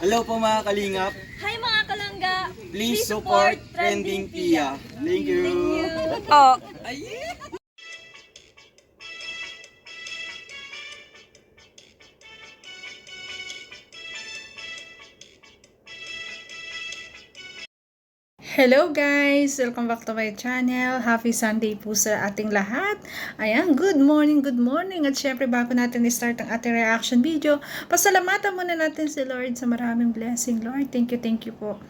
Hello po mga kalingap. Hi mga kalangga! Please support Trending Tia. Thank you. Oh. Hello guys! Welcome back to my channel. Happy Sunday po sa ating lahat. Ayan, good morning. At syempre bago natin i-start ang ating reaction video, pasalamatan muna natin si Lord sa maraming blessing. Lord, thank you po.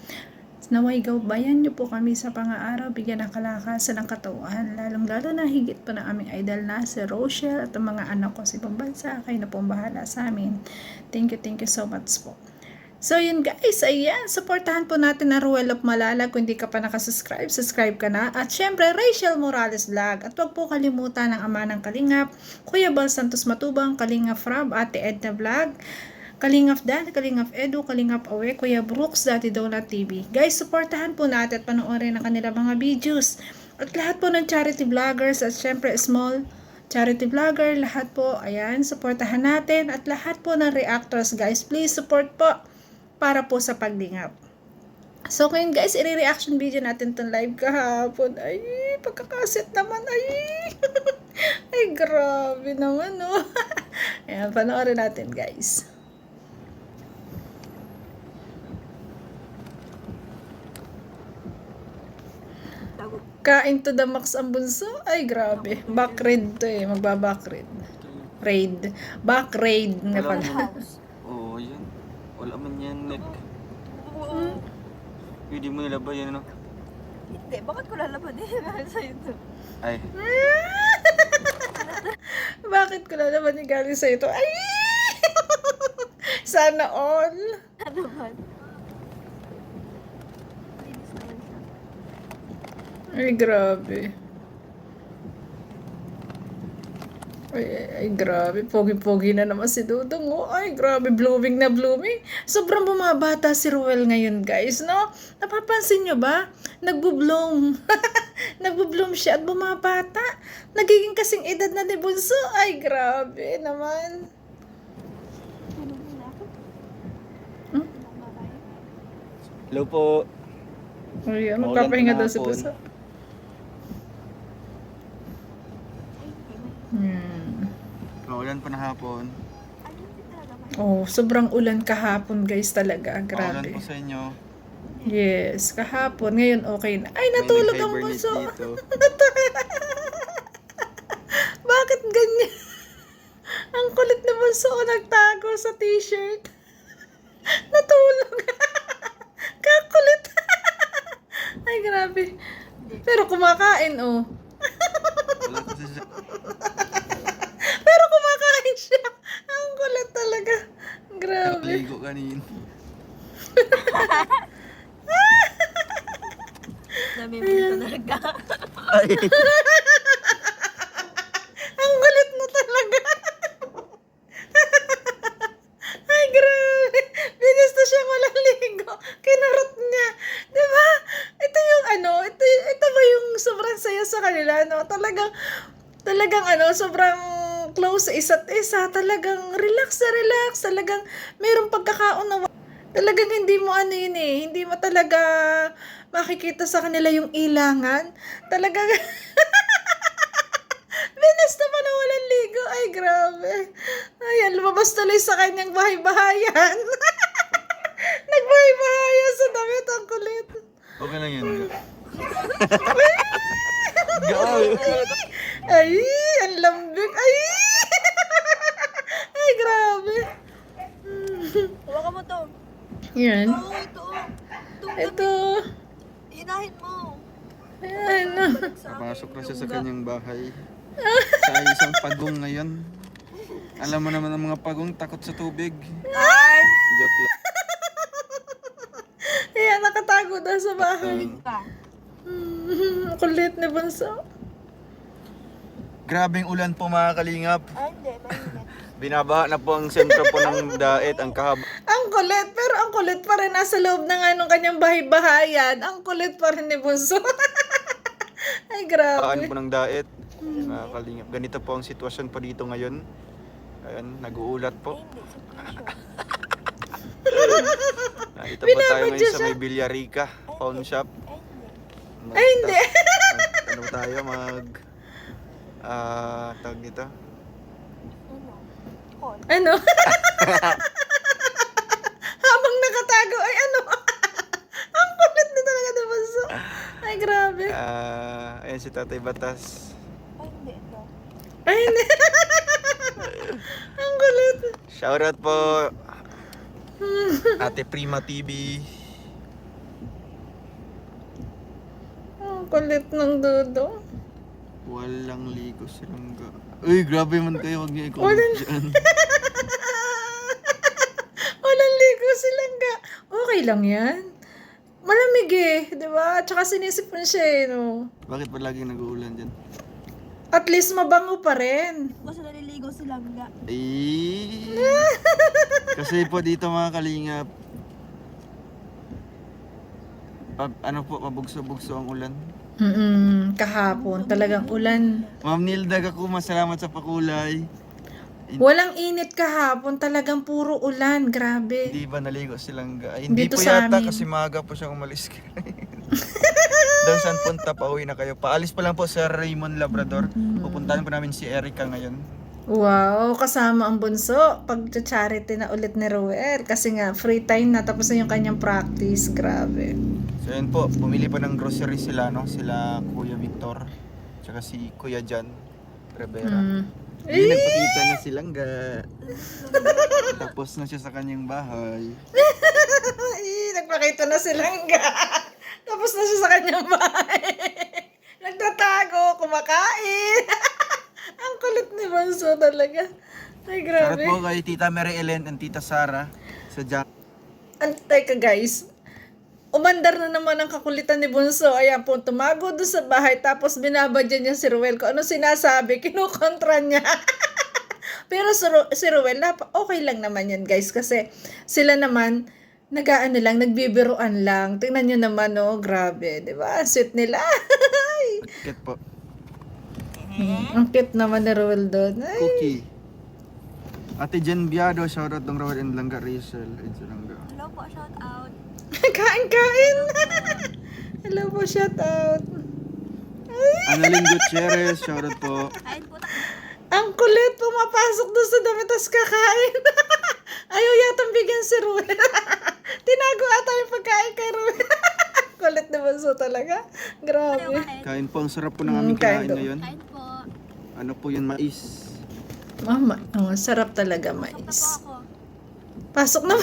Naway gabayan niyo po kami sa pang-aaraw, bigyan ng kalakasan ng katawan, lalong-lalo na higit pa na aming idol na si Rochelle at ang mga anak ko sa ibang bansa. Kayo na pong bahala sa amin. Thank you so much po. So yun guys, ayan, supportahan po natin ang Ruel of Malalag. Kung hindi ka pa nakasubscribe, subscribe ka na. At syempre, Rachel Morales Vlog. At huwag po kalimutan ang ama ng Kalingap, Kuya Bal Santos Matubang, Kalingap Frab, Ate Edna Vlog, Kalingap Dan, Kalingap Edu, Kalingap Awe, Kuya Brooks, Dati Donut TV. Guys, supportahan po natin at panoorin ang kanilang mga videos. At lahat po ng charity vloggers at syempre small charity vlogger, lahat po, ayan, supportahan natin. At lahat po ng reactors, guys, please support po para po sa paglingap. So ngayon guys, i-reaction video natin itong live kahapon. Ay, pagkakasit naman. Ay, ay grabe naman, no. Ayan, panoorin natin guys. Kain to the max ang bunso. Ay, grabe. Back raid to eh. Magba-back raid. Back raid na pala. Oo, yan. Wala man yan, Nick. Pwede mo nilaba yan, ano? Hindi, bakit ko lalaban din yung sa'yo ito? Ay. Bakit ko lalaban yung galing sa ito? Ay! Sana all. Ano ba? Linis naman siya. Ay, grabe. Ay, grabe. Pogi-pogi na naman si Dudong. Oh, ay, grabe. Blooming na blooming. Sobrang bumabata si Ruel ngayon, guys, no? Napapansin nyo ba? Nagbo-bloom. Nagbo-bloom siya at bumabata. Nagiging kasing edad na ni Bunso. Ay, grabe naman. Hello po. Ay, magpapahinga daw si Bunso. Maulan pa na hapon. Oh, sobrang ulan kahapon, guys, talaga. Maulan Grabe. po sa inyo. Yes, kahapon. Ngayon okay na. Ay, natulog ang Bunso. Dito. Bakit ganyan? Ang kulit na Bunso, nagtago sa t-shirt. Natulog. Kakulit. Ay, grabe. Pero kumakain, oh. Wala kasi siya. Pero kumakain siya. Ang kulit talaga. Grabe. Nakaligo kanin. Namimili talaga. Ay. Ang kulit mo talaga. Ay, grabe. Binis na siya walang ligo. Kinarot niya. Diba? Ito yung ano, ito ba yung sobrang saya sa kanila, no? Talagang sobrang close sa isa't isa. Talagang relax na relax. Talagang mayroong pagkakaunawa. Talagang hindi mo ano yun eh. Hindi mo talaga makikita sa kanila yung ilangan. Talagang binis na pala walang ligo. Ay, grabe. Ayan, lumabas tuloy sa kanyang bahay-bahayan. Nagbahay-bahayan sa damit. Ang kulit. Okay lang yan. Ay, ang lambik. Ay! Ay, grabe. Huwag mo to. Yan. Ito. Ito. Inahin mo. Ayan. Napasok na siya sa kanyang bahay. Sa isang pagong ngayon. Alam mo naman ang mga pagong takot sa tubig. Ay! Joke lang. Ayan, nakatago daw sa bahay. Ka. Kulit ni Bunso. Grabing ulan po mga kalingap. Ay, hindi. Mainit. Binabaha na po ang sentro po ng daet, ang kahaba. Ang kulit, pero ang kulit pa rin nasa loob ng anong kanyang bahay-bahayan. Ang kulit pa rin ni Bunso. Ay, grabe. Po ng daet, mga kalingap. Ganito po ang sitwasyon po dito ngayon. Ayan, nag-uulat po. Hindi. Dito po tayo Binabadya ngayon sa siya. may Villarica Pawn Shop. Ay, hindi. Ano tayo tawag dito? Kon. Ano? Habang nakatago, ay ano? Ang kulit na talaga na bunso. Ay, grabe. Ayan si Tatay Batas. Ay, hindi ito. Ay, hindi. Ang kulit. Shoutout po Ate Prima TV. Ang kulit ng dudo. Walang ligo silang Uy, grabe man kayo. Huwag niyo i-comment dyan. Walang ligo silang ga. Okay lang yan. Malamig eh, di ba? Tsaka sinisipon siya eh, no? Bakit pa laging nag-uulan dyan? At least mabango pa rin. Kasi naliligo silang ga. Kasi po dito mga kalingap, pabugso-bugso ang ulan. Kahapon, talagang ulan. Ma'am Nilda, ako masalamat sa pakulay. Walang init kahapon, talagang puro ulan. Grabe. Hindi ba naligo silang Ay, hindi Dito po sa yata amin. kasi maaga po siyang umalis. Doon saan punta, pauwi na kayo. Paalis pa lang po sa Raymond Labrador. Pupuntahan po namin si Erica ngayon. Wow, kasama ang bunso. Pag-charity na ulit ni Ruel. Kasi nga, free time na. Tapos na yung kanyang practice. Grabe. So yun po, bumili pa ng grocery sila, no? Sila Kuya Victor, tsaka si Kuya Jan Rivera. Hindi nagpakita na silang Tapos na siya sa kanyang bahay. Nagpakita na silang ga. Tapos na siya sa kanyang bahay. Nagtatago, kumakain. Ang kulit ni Bunso talaga. Ay, Shoutout grabe. po kay Tita Mary Ellen and Tita Sara sa Antay ka guys. Umandar na naman ang kakulitan ni Bunso. Ayan po, tumago doon sa bahay. Tapos binabadya niya si Ruel. Kung ano sinasabi, kinukontra niya. Pero si Ruel, okay lang naman yan guys. Kasi sila naman, nag-aano lang, nagbibiruan lang. Tingnan nyo naman, oh, grabe. Diba? Sweet nila. Kit po. Ang cute naman ni Ruel doon. Ay. Cookie. Ate Jen Biado, shoutout ng Rowan and Langga Rachel. Hello po, shout out. Kain-kain. Hello po, shout out. Annalyn Gutierrez, shoutout po. Kain po Ang kulit, pumapasok doon sa dami, tapos kakain. Ayaw yatang bigyan si Ruel. Tinago ata yung pagkain kay Ruel. Kulit na bunso talaga. Grabe. Kain po, ang sarap po ng aming kain kinain daw. ngayon. Kain po. Ano po yun, mais. Mama, oh, sarap talaga Pasok na po mais. ako. Pasok na.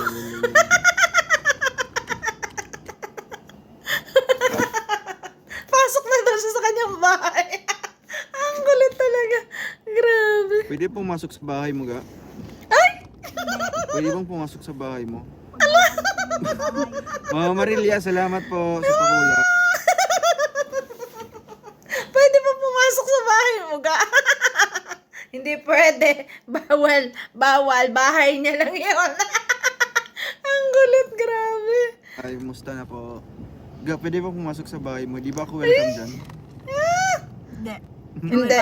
Pasok na daw siya sa kanyang bahay. Ang kulit talaga. Grabe. Pwede pumasok sa bahay mo, ga? Pwede bang pumasok sa bahay mo? Mama Marilia, salamat po sa pakula. Pwede pa pumasok sa bahay mo, ga? Hindi pwede. Bawal. Bawal. Bahay niya lang yun. Ang gulit. Grabe. Ay, musta na po. Ga, pwede ba pumasok sa bahay mo? Di ba ako welcome dyan? Hindi. Hindi.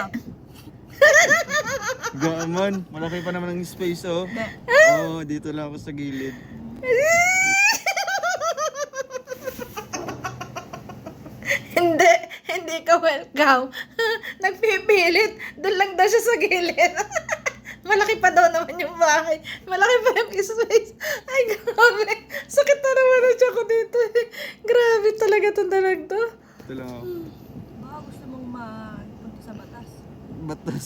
Ga, man. Malaki pa naman ang space, oh. Oh, dito lang ako sa gilid. Hindi. Hindi ka welcome. Nagpipilit. Doon lang daw siya sa gilid. Malaki pa daw naman yung bahay. Malaki pa yung space. Ay, grabe. Sakit na naman ang tiyan ko dito. Grabe talaga itong dalag to. Ito lang ako. Baka gusto mong magpunta sa batas. Batas.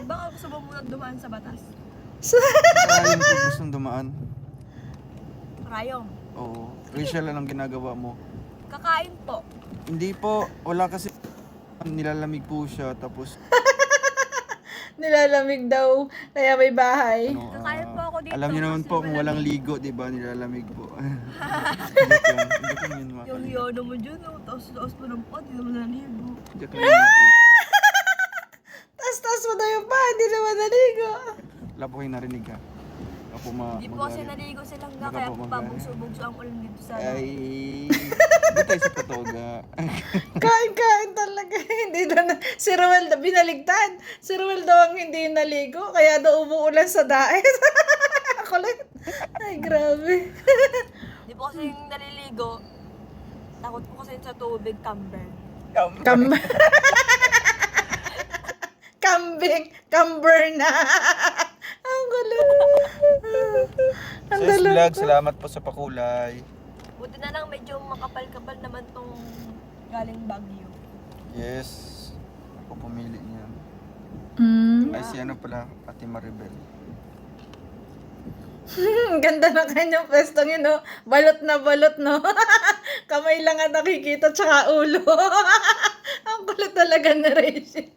Baka gusto mo muna dumaan sa batas. Ayun po gustong dumaan. Rayong. Oo. Rachel, anong ginagawa mo? Kakain po. Hindi po. Wala kasi nilalamig po siya. Tapos Nilalamig daw. Kaya may bahay. ano, Kakain po ako dito alam niyo naman kasi po kung walang malamig. ligo, di ba? Nilalamig po. Joke lang. Joke lang yun, mga Yung kalingap. yono mo dyan, oh. Taos mo ng pot, hindi naman naligo. Joke lang, mga kalingap. Tas mo daw yung bahay. Hindi naman naligo. Wala po kayong narinig, ha? Wala po Hindi po kasi naligo silang ga, Baka kaya po po mag- pabugso-bugso ang ulan dito sa Ay, hindi tayo sa patoga. Kain-kain talaga. Hindi daw na. Si Ruel daw binaligtad. Si Ruel daw ang hindi naligo. Kaya daw umuulan sa daes. Kulit. Ay, grabe. Di po kasi yung naliligo. Takot po kasi sa tubig, camber. Kam Camber na. Ang gulo. Ang Sis dalawa Vlog, ko. salamat po sa pakulay. Buti na lang medyo makapal-kapal naman tong galing Baguio. Yes. Ako pumili niyan. Mm. Ay, si ano pala, Ate Maribel. Ang ganda na kanyang pwestong yun, no? Balot, no? Kamay lang ang nakikita, tsaka ulo. Ang kulit talaga ni Rachel.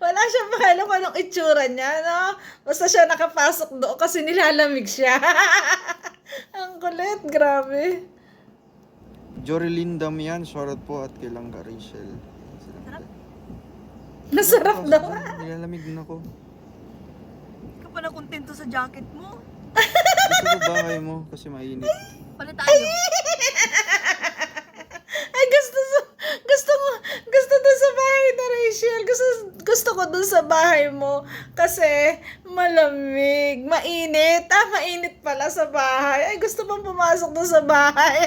wala siya makailan kung anong itsura niya, no? Basta siya nakapasok doon kasi nilalamig siya. Ang kulit, grabe. Jorilyn Damian, shoutout po at kay Langga Rachel. Sarap. Masarap daw. Nilalamig din ako. Hindi ka pa nakontento sa jacket mo. Gusto ko bahay mo kasi mainit. Palit tayo. Ay, gusto doon sa bahay na Rachel. Gusto ko doon sa bahay mo kasi malamig, mainit. Mainit pala sa bahay. Ay, gusto bang pumasok doon sa bahay?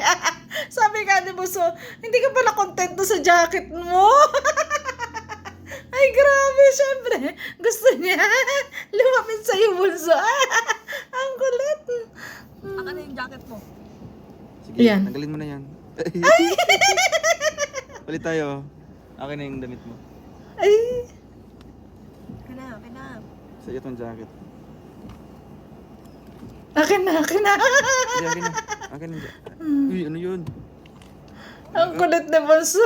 Sabi ka ni Buso, hindi ka pala kontento sa jacket mo. Ay, grabe, syempre. Gusto niya lumapit sa'yo, Bunso. Ang kulit. Aka na yung jacket mo. Sige, Yan. tanggalin mo na yan. Palit tayo. Akin na yung damit mo. Ay, Okay na. Sa iyo tong jacket. akin na. Hindi, akin na. Akin na. Uy, ano yun? Ang kulit na Bunso.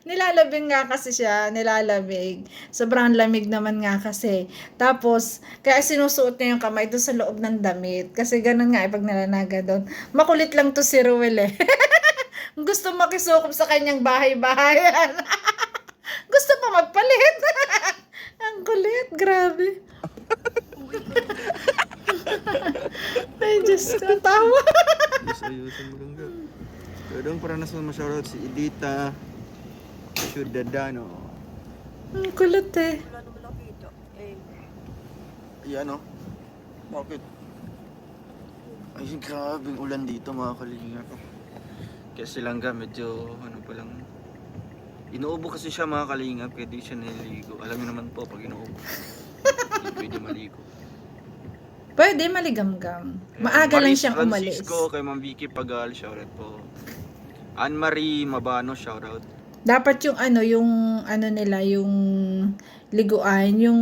Nilalabing nga kasi siya, nilalamig. Sobrang lamig naman nga kasi. Tapos, kaya sinusuot niya yung kamay doon sa loob ng damit. Kasi ganun nga, pag nalanaga doon. Makulit lang to si Ruel eh. Gusto makisukob sa kanyang bahay-bahayan. Gusto pa magpalit. Ang kulit, grabe. Ay, Diyos ko, tawa. Ayusin mo lang ka. Kaya doon para nasa ma-shoutout si Edita Ciudadano. Ang kulit eh. Wala naman nakita. Yan o. Bakit? Ay, grabing ulan dito mga kalinga. Kaya silangga medyo ano pa lang. Inuubo kasi siya mga kalinga, kaya di siya naliligo. Alam niyo naman po pag inuubo. Hindi pwede maligo. Pwede maligamgam. Maaga lang Maris siyang umalis. Francisco, kay Ma'am Vicky Pagal, shoutout po. Anne-Marie Mabano, shoutout. Dapat yung nila, yung liguan, yung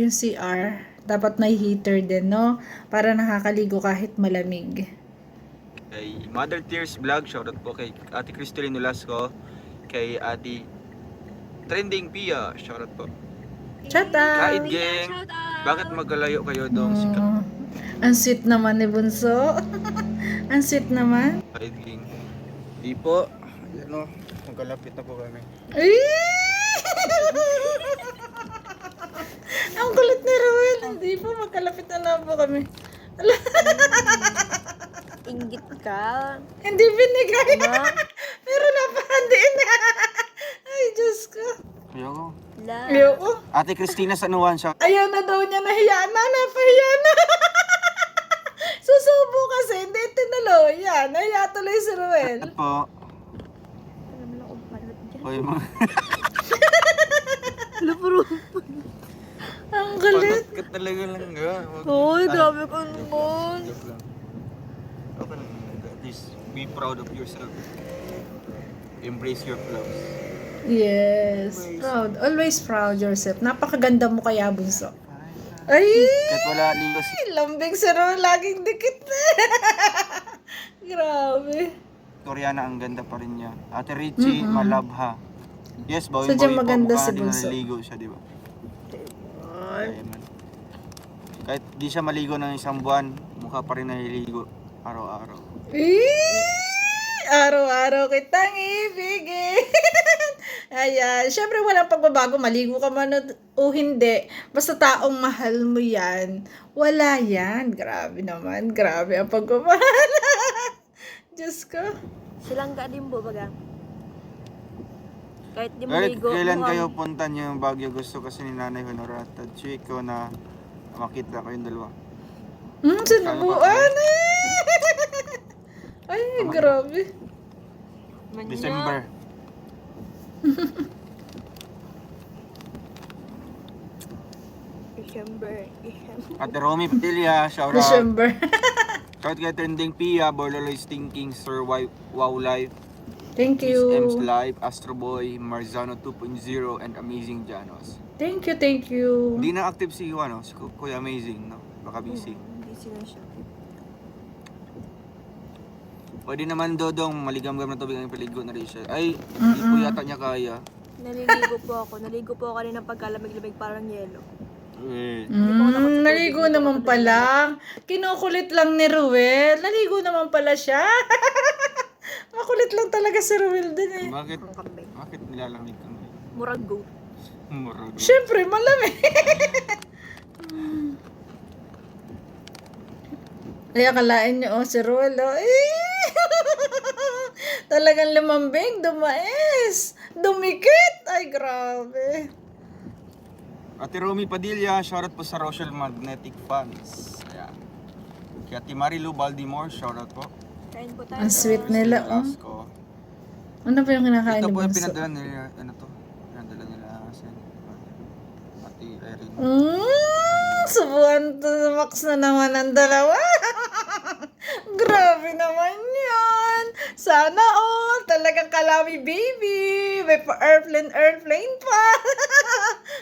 CR, dapat may heater din, no? Para nakakaligo kahit malamig. Kay Mother Tears Vlog, shoutout po kay Ate Cristelyn Nolasco, kay Ate Trending Pia, shoutout po. Shout out! Kaid Gang, bakit magkalayo kayo dong si Ang sweet naman ni Bunso. Ang sweet naman. Kaid Gang? Di po, ano, magkalapit na po kami. Ay! Ang kulit ni Ruel. Hindi po, magkalapit na lang po kami. Ala, Inggit ka. hindi binigay. Ma? Pero napahandiin na. Ay, Diyos ko. Ayoko. La. Ayoko. Ate Christina Sanuan siya. Ayaw na daw niya, nahiya na, napahiya na. Susubo kasi, hindi tinuloy. Yan, nahiya tuloy si Ruel. At po, Alam mo lang kung palot dyan. oy mga Lupuro. Ang galit. ka talaga lang ga. Hoy, grabe ka naman. Joke lang. Okay lang. At least be proud of yourself. Embrace your flaws. Yes. Proud. Always proud yourself. Napakaganda mo kaya, Bunso. Ay! Kahit wala ligo si Lambing si Ruel, laging dikit na. Grabe. Koreana, ang ganda pa rin niya. Ate Richie, malabha. Yes, bawing Sadyang bawi po. maganda Mukha si din Bunso. naliligo siya, di ba? Kaya man. Kahit di siya maligo ng isang buwan, mukha pa rin naliligo araw-araw. Araw-araw kitang ibigin. Ayan. Siyempre, walang pagbabago. Maligo ka man o hindi. Basta taong mahal mo yan. Wala yan. Grabe naman. Grabe ang pagmamahal. Diyos ko. Silang ka din po baga. Kahit di maligo. Kailan mukhang- kayo punta niyo yung Baguio? Gusto kasi ni Nanay Honorata Chico na makita kayong dalawa. Sinubuan eh. Ay, grabe. Manya. December. December. Ate Romy Padilla, shout out. December. Shout kay Trending Pia, Borloloy Stinking, Sir Wow Life, Thank Miss M's you. Live, Astro Boy, Marzano 2.0, and Amazing Janos. Thank you, thank you. Hindi na active si si Kuya Amazing, no? Baka busy. Hindi sila siya. Pwede naman Dodong, maligam-gam na tubig ang paligo na rin siya. Ay, hindi po yata niya kaya. Naliligo po ako. Naligo po ako kanina pagkalamig-lamig parang yelo. Eh. Naligo naman pala. Kinukulit lang ni Ruel. Naligo naman pala siya. Makulit lang talaga si Ruel din eh. Bakit? Ang kambing. Bakit nilalamig kang Murag goat. murag? Siyempre, malamig. Ay, akalain niyo, oh, si Ruel, oh. Talagang lumambing, dumais, dumikit. Ay, grabe. Ate Romy Padilla, shoutout po sa Rochelle Magnetic Fans. Ayan. Kay Ate Marilu Baltimore, shoutout po. Kain po tayo. Ang sweet nila, oh. Velasco. Ano ba yung kinakain Ito ni po yung Bunso? pinadala nila, ano to? Pinadala nila sa Ate Erin. Subuhan to sa max na naman ang dalawa. Grabe naman yan. Sana all. Talagang Kalawi baby. May pa airplane pa.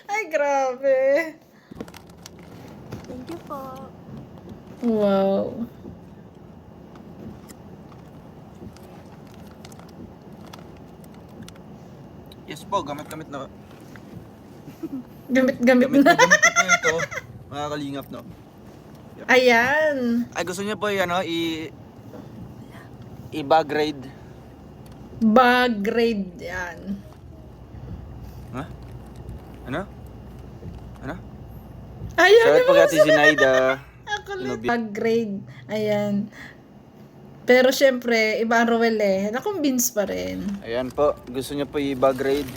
Ay, grabe. Thank you po. Wow. Yes po, gamit-gamit na. Gamit-gamit na. Gamit-gamit ko po ito. Mga kalingap, no? Ayan. Ay, gusto niyo po ano, i-bag grade. Bag grade yan. Ha? Ano? Ano? Ayan Shoutout po naman kay Ate Zinaida. Ako lang. Inubi. Bag grade. Ayan. Pero syempre, iba ang Ruel eh. Nakumbins pa rin. Ayan po, gusto niyo po i-bag grade.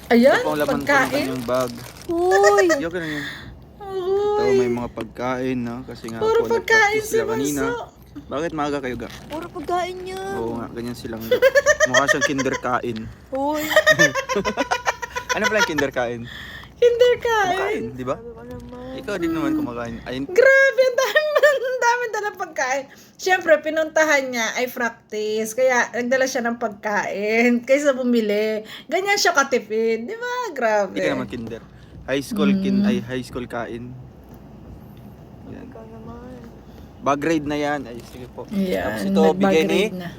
Ayan, Ito po ang laman po ng pagkain. kanyang bag. Uy! Yok na yun. Ito, Uy, may mga pagkain, no? Kasi nga puro po, pagkain nag-practice si sila kanina. Bunso. Bakit maaga kayo ga? Puro pagkain niya. Oo nga, ganyan silang mukha siyang kinderkain. Uy! Ano pala yung kinderkain? Kinder kain. Kumakain, di ba? Sabi ko naman. Ikaw din naman kumakain. Ayun, Grabe, ang dami dala pagkain. Siyempre, pinuntahan niya ay practice. Kaya, nagdala siya ng pagkain kaysa bumili. Ganyan siya katipid. Di ba? Grabe. hindi ka naman kinder. High school high school kain. Yan. Ikaw naman. Bag grade na yan. Ay, sige po. Tapos Yan, ito, bigay ni nag-grade na.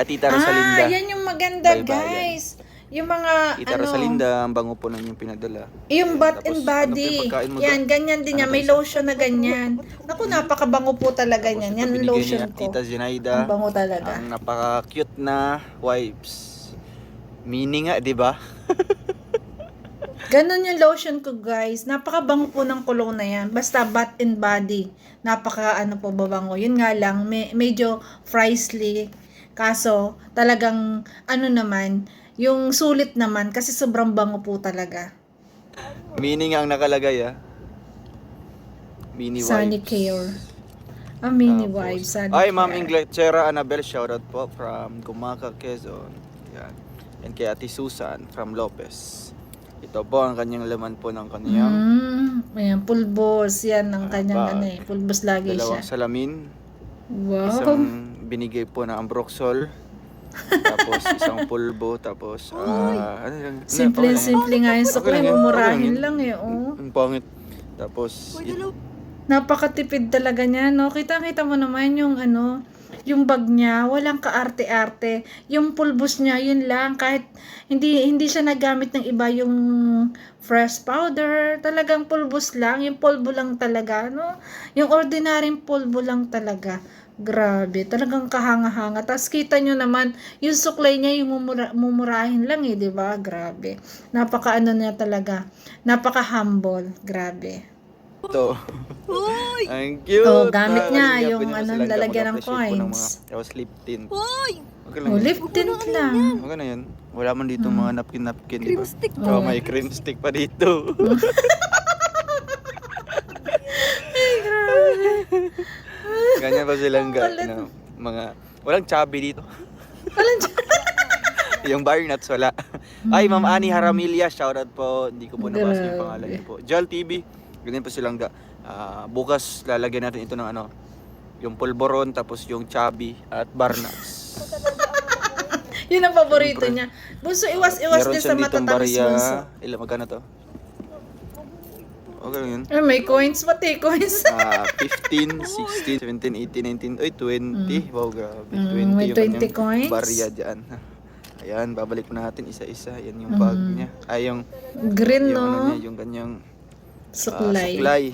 Tita Rosalinda. Yan yung maganda, Baybayan. guys. Yung mga, Tita Rosalinda, ang bango po na yung pinadala. yung butt Tapos, and ano pa yung body. pagkain mo Yan, doon? ganyan din Ano yan. to, May isa? lotion na ganyan. Naku, napakabango po talaga Tapos yan. ito, Yan ang binigay lotion ni ko. Tita Zinaida. Ang bango talaga. Ang napaka-cute na wipes. Mini nga, di ba? Ganon yung lotion ko, guys. Napakabango po ng cologne na yan. Basta butt and body. Napaka ano po babango. Yun nga lang, medyo fricely. Kaso, talagang ano naman, yung sulit naman kasi sobrang bango po talaga. Mini nga ang nakalagay, ah. Mini Sunny wipes. Care. Mini Tapos, wipes. Sunny Ay, Ma'am Care. Inglaterra Annabel, shoutout po from Gumaca, Quezon. Yan. And kay Ate Susan from Lopez. Ito po ang kanyang laman po ng kaniyang Ayan, pulbos. Yan ang kanyang bag. ano eh. Pulbos lagi dalawang siya. salamin. Wow. Isang binigay po na Ambroxol. Tapos isang pulbo. Tapos, ano lang. Simple nga yung Okay suklay. lang yan. Mumurahin Okay lang yan. eh. Oh. Ang pangit. Tapos, Uy, dalaw. Napakatipid talaga niya, no? Kita mo naman yung ano, yung bag niya, walang kaarte-arte. Yung pulbos niya, yun lang. Kahit hindi siya nagamit ng iba yung fresh powder. Talagang pulbos lang. Yung pulbo lang talaga, no? Yung ordinaryong pulbo lang talaga. Grabe, talagang kahanga-hanga. Tapos kita nyo naman, yung suklay niya, yung mumurahin lang eh, di ba? Grabe. Napaka-ano niya talaga. Napaka-humble. Grabe. ito. Uy! Ang cute. Oh, gamit niya, Nakakalimutan yung niyo ano, sila, lalagyan ng mag-appreciate po ng coins. mga- Tapos lip tint. Uy! Okay lang Oh, yan. lip tint lang. Okay na yan. Wala man dito mga napkin-napkin, di Cream ba? stick. Oh, may cream stick pa dito. Ganyan pa silang Ang kulit. mga, walang chubby dito. Walang Yung bar nuts, wala. Ay, Ma'am Ani Haramilya, shoutout po. Hindi ko po nabasa yung Grabe. pangalan niyo po. Jal TV, ganyan po silang bukas lalagyan natin ito ng yung pulboron, tapos yung chubby at bar nuts. Yun ang paborito Siyempre. niya. Bunso, iwas-iwas Meron din sa siyang ditong matatamis, barya. bunso. Ilan, magkano to? Okay lang yun. Ay, may coins, pati coins. 15, 16, 17, 18, 19, ay 20. Wow, grabe. 20 may yung 20 kanyang coins. barya dyan. Ayan, babalik po natin isa-isa. Yan yung bag niya. Ay, yung Green, yung, no? niya, yung kanyang Suklay. suklay.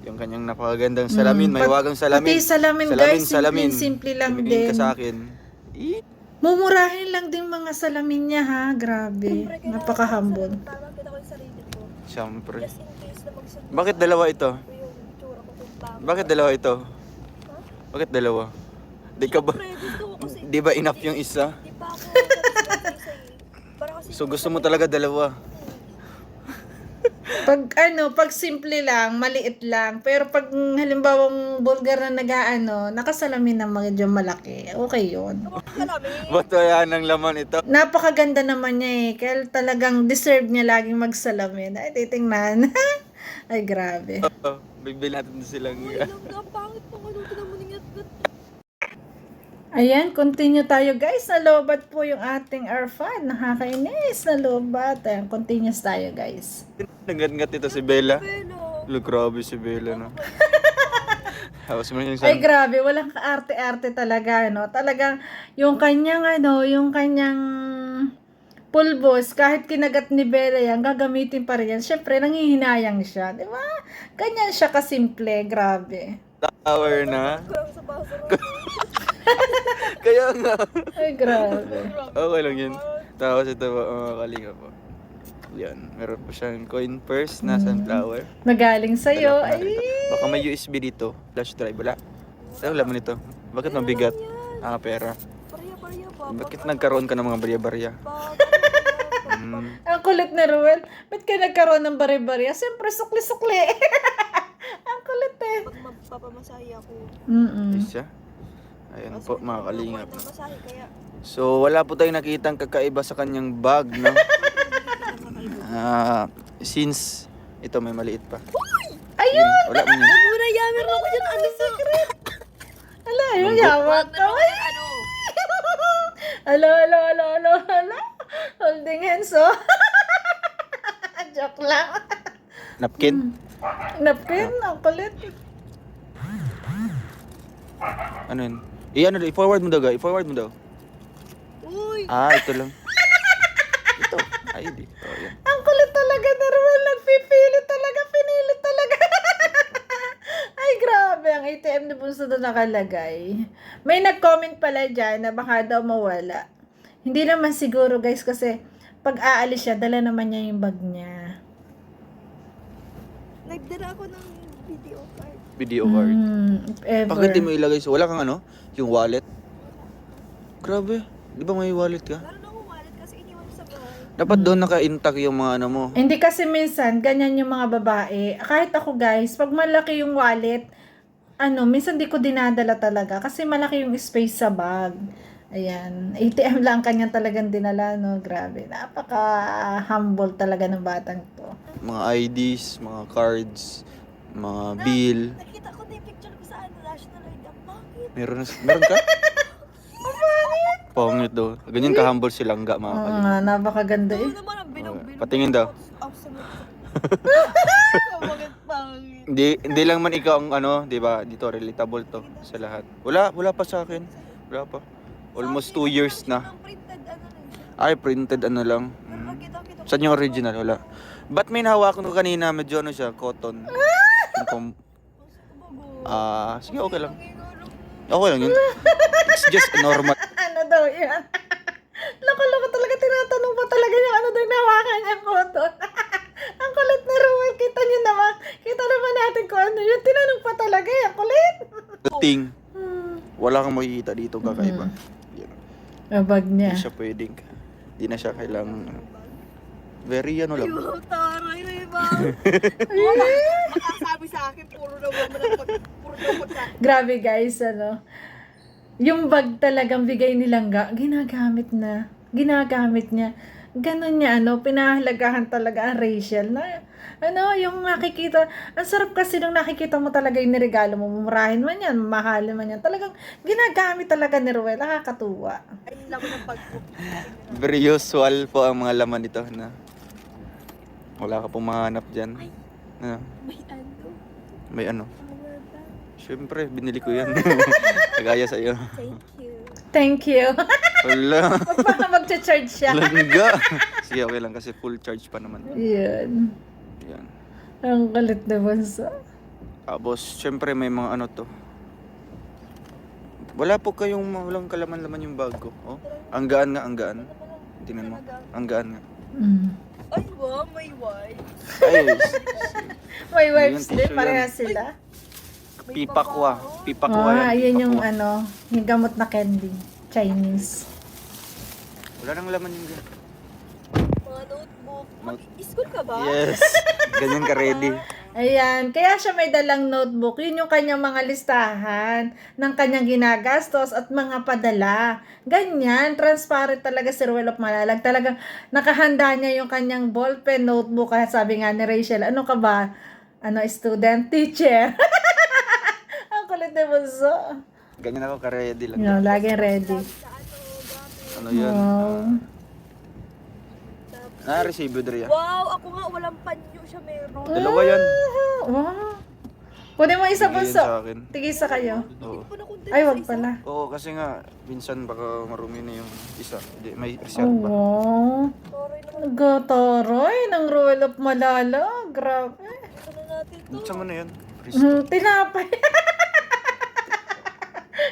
Yung kanyang napakagandang salamin. May wagang salamin. Pati salamin, guys. Simple lang Tumingin din. ka sa akin. Mumurahin lang din mga salamin niya, ha? Grabe. Napaka-humble. Para makita ko yung sarili ko. Siyempre. Just in case na magsalita Bakit dalawa ito? ko yung itsura ko kung tama. Bakit dalawa ito? Bakit dalawa? Di ka ba? Pre, gusto ko kasi. Di ba enough yung isa? Di pa ako satisfied sa isa eh. Para kasi So gusto mo talaga dalawa? Pag simple lang, maliit lang. Pero pag halimbawang vulgar na nakasalamin na medyo malaki, okay yun. Kalamin. Ba't wala nang laman ito? Napakaganda naman niya eh. Kaya talagang deserve niya laging magsalamin. Ay, titingnan. Ay, grabe. Bibili natin silang... Ang pangit pang ano, tinamuning at Ayan, continue tayo guys. Nalobat po yung ating Arfan. Nakakainis. Nalobat. Ayan, continuous tayo guys. Nangat-ngat ito si Bella. pelo. Look, grabe si Bella, no? Hawas mo yung Ay, grabe. Walang kaarte-arte talaga, no? Talagang yung kanyang pulbos, kahit kinagat ni Bella yan, gagamitin pa rin yan. Siyempre, nanghihinayang siya. Di ba? Ganyan siya kasimple. Grabe. flower na. Kurang sa baso. Kaya nga. Ay, grabe. Okay lang yun. Tapos ito po, kalinga po. Yan, meron po siyang coin purse na sunflower. Nagaling sa'yo. Dala po Ay, natin to. Baka may USB dito. Flash drive, wala. Ano laman nito? Bakit mabigat? Pera. Barya pa. Bakit nagkaroon ka ng mga barya-barya? ang kulit na Ruel. Ba't ka nagkaroon ng bari-bari? Siyempre, sukli-sukli. ang kulit eh. Pag magpapamasahe ako. Isa. Ayan po, mga kalingap. Ng masahe, kaya So, wala po tayong nakitang kakaiba sa kanyang bag, no? Since ito may maliit pa. Ayun! Wala mo yun. muna yamer ako dyan. Ano secret? Ala, yun, yawa ka. Ay! Ano? Alo. Holding hands, oh. Joke lang. Napkin? Napkin, ang kulit. Ano yun? I-forward mo daw, guys. I-forward mo daw. Uy! Ito lang. Ito. Di. Oh, yan. Ang kulit talaga na Ruel. Nagpipilit talaga. Pinilit talaga. Ay, grabe. Ang ATM na bunso doon nakalagay. May nag-comment pala dyan na baka daw mawala. Hindi naman siguro, guys, kasi pag aalis siya, dala naman niya yung bag niya. Nagdala ako ng video card. Video card. Ever. Bakit di mo ilagay? So, wala kang yung wallet? Grabe. Di ba may wallet ka? Meron akong wallet kasi iniwan sa bahay. Dapat doon naka-intact yung mga mo. Hindi kasi minsan, ganyan yung mga babae. Kahit ako guys, pag malaki yung wallet, minsan di ko dinadala talaga. Kasi malaki yung space sa bag. Ayan. ATM lang kanyang talagang dinala, no? Grabe. Napaka-humble talaga ng batang to. Mga IDs, mga cards, mga bill. Nakita ko na yung picture ko sa National ID. Ang pangit. Meron ka? Pangit daw. Ganyan ka-humble si Langga, mga Oo kalingap. nga, napakaganda eh. Ano naman ang binong-binong. Patingin daw. Pangit. Hindi lang man ikaw ang di ba? Dito relatable to sa lahat. Wala pa sa akin. Wala pa. Almost 2 years na. Ang printed ano na siya. Ay, printed Pero lang. nakita ko. Saan yung original? Wala. Ba't may nahawakan ko kanina? Medyo siya, cotton. Sige, okay lang. Okay lang yun. It's just normal. Ano daw yan? Loko-loko talaga, tinatanong pa talaga yung daw nawakan niyang koton. Ang kulit na Ruel, kita niyo naman. Kita naman natin kung ano yun. Tinanong pa talaga yung kulit. Ting. Wala kang makikita dito kakaiba. Yan. Ang bag niya. Hindi siya pwedeng. Hindi na siya kailangan. Very lang. Taray na iba. Makasabi sa akin, puro puro daw pagkain. Grabe guys, ano. Yung bag talagang bigay nilang ginagamit na. Ginagamit niya. Ganon niya, ano, pinahalagahan talaga ang Rachel na, ano, yung nakikita, ang sarap kasi nung nakikita mo talaga yung niregalo mo, mumurahin man yan, mahalin man yan, talagang ginagamit talaga ni Ruel, nakakatuwa. Ay, lang ko ng pag-book. Very usual po ang mga laman nito na wala ka pong mahanap dyan. Na, May ano. may ano. Ano ba? Siyempre, binili ko yan. Kagaya sa'yo. Thank you. Thank you. Wala. Baka magcha-charge siya. Langga. Sige, okay lang kasi full charge pa naman. Yan. Yan. Ang kalit na bunso. Tapos, syempre may mga ano to. Wala po kayong walang kalaman-laman yung bag ko. Oh, ang gaan nga, ang gaan. Tingnan mo. Ang gaan nga. Mm. Ay, wow, may white. Ay, May Yun, wipes din, tissue pareha yan. sila. May pipakwa. pabango. Pipakwa Ah, yan. yun yung Pipakwa. ano, yung gamot na candy. Chinese. Wala nang laman yung gaan. Mga notebook. Note- School ka ba? Yes. Ganyan ka ready. Ayan, kaya siya may dalang notebook. Yun yung kanyang mga listahan ng kanyang ginagastos at mga padala. Ganyan, transparent talaga si Ruel of Malalag. Talagang nakahanda niya yung kanyang ballpen notebook. Kaya sabi nga ni Rachel, ano ka ba? Ano, student, teacher. Ang kulit na bunso. Ganyan ako ka-ready lang. No, laging ready. Sa ano, grabe. Ano yun? Wow. Na-receive dre yan. Wow, ako nga walang panyo siya meron. Dalawa yan. Ah, wow. Pwede mo isa Bigay yun bunso. sa akin. Tigisa kayo. Oo. Hindi pa nakunti Ay, sa wag isa. pala. Oo, kasi nga, minsan baka marumi na yung isa. Hindi, may Oh, reserva. wow. Sorry naman. Nagataroy ng Ruel of Malala. Grabe. Ito na natin to. Buksan mo na yan. Tinapay.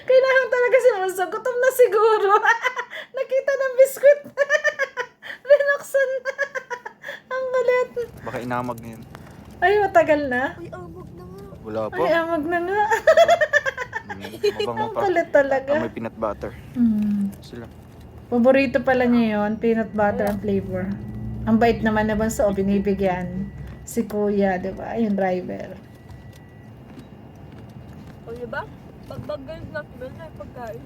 Kailangan talaga si Bunso. Gutom na siguro. Nakita ng biskwit. Binuksan na. Ang kulit. Baka inamag na yan. Ay, matagal na. Uy, amog na nga. Wala po. Ay, amag na nga. Mabango Ang pa. kulit talaga. May peanut butter. Sila. Paborito pala niya yun. Peanut butter ang flavor. Ang bait naman na Bunso. Binibigyan. Si Kuya, di ba? Yung driver. O, diba? Pagbagal na, meron na yung pagkain.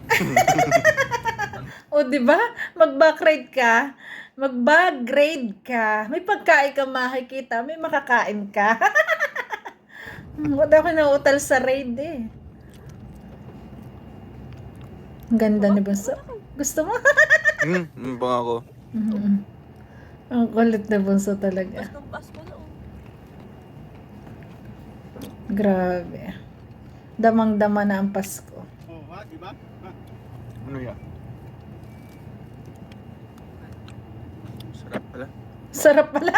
O, di ba? Mag-backride ka. Mag-bag-grade ka. May pagkain ka makikita. May makakain ka. Wala ako nauutal sa raid eh. Ang ganda ni Bunso. Gusto mo? Bang ako. Ang kulit na Bunso talaga. Tapos nung Pasko na, oh. Grabe. Damang-dama na ang Pasko. Ano yan? Sarap pala. Sarap pala.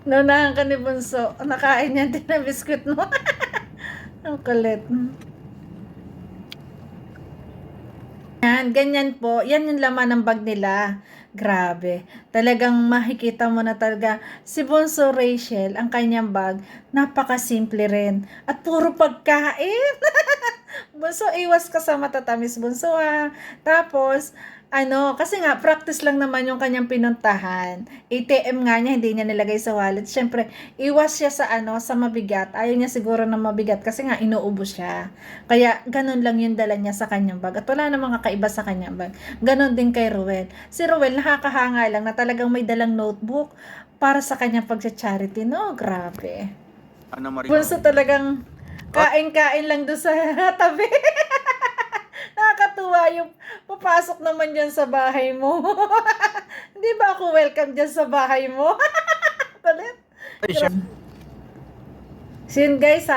Naunahan ka ni Bunso. Nakain niya din ang biskuit mo. Ang kulit. Yan, ganyan po. Yan yung laman ng bag nila. Grabe. Talagang makikita mo na talaga si Bunso Rachel, ang kanyang bag, napakasimple rin. At puro pagkain. Bunso, iwas ka sa matatamis, Bunso ha. Tapos, kasi nga, practice lang naman yung kanyang pinuntahan. ATM nga niya, hindi niya nilagay sa wallet. Siyempre, iwas siya sa sa mabigat. Ayaw niya siguro na mabigat kasi nga inuubo siya. Kaya, ganun lang yung dala niya sa kanyang bag. At wala namang kakaiba sa kanyang bag. Ganun din kay Ruel. Si Ruel, nakakahanga lang na talagang may dalang notebook para sa kanyang pagsa-charity. No, grabe. Ana Maria. Bunso talagang kain-kain lang doon sa tabi. Nakakatuwa yung papasok naman dyan sa bahay mo. Hindi ba ako welcome dyan sa bahay mo? Kulit. Ay, siya. So yun guys,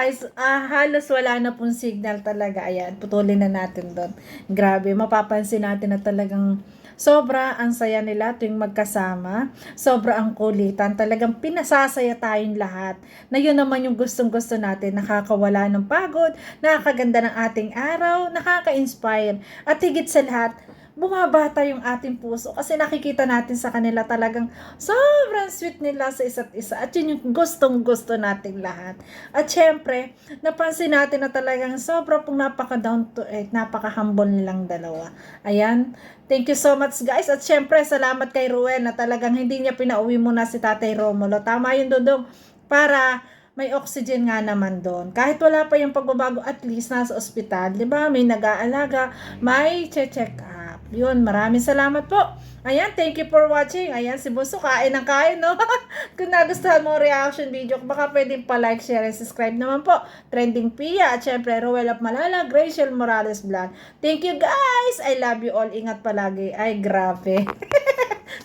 halos wala na pong signal talaga. Ayan, putulin na natin doon. Grabe, mapapansin natin na talagang sobra ang saya nila tuwing magkasama. Sobra ang kulitan. Talagang pinasasaya tayong lahat. Na yun naman yung gustong-gusto natin. Nakakawala ng pagod, nakakaganda ng ating araw, nakaka-inspire. At higit sa lahat, bumabata yung ating puso kasi nakikita natin sa kanila talagang sobrang sweet nila sa isa't isa at yun yung gustong-gusto nating lahat. At syempre, napansin natin na talagang sobra pong napaka-down to earth, napaka-humble nilang dalawa. Ayan, thank you so much guys at syempre salamat kay Ruel na talagang hindi niya pinauwi muna si Tatay Romulo. Tama yun, Dudong, para may oxygen nga naman doon. Kahit wala pa yung pagbabago, at least nasa ospital, 'di ba? May nag-aalaga, may check up. Yun, maraming salamat po. Ayan, thank you for watching. Ayan, si Bunso kain ng kain, no? Kung nagustuhan mo ang reaction video, baka pwedeng pa-like, share, and subscribe naman po. Trending Pia, at syempre, Ruel of Malala, Graciel Morales Vlog. Thank you guys! I love you all. Ingat palagi. Ay, grabe.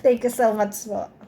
Thank you so much po.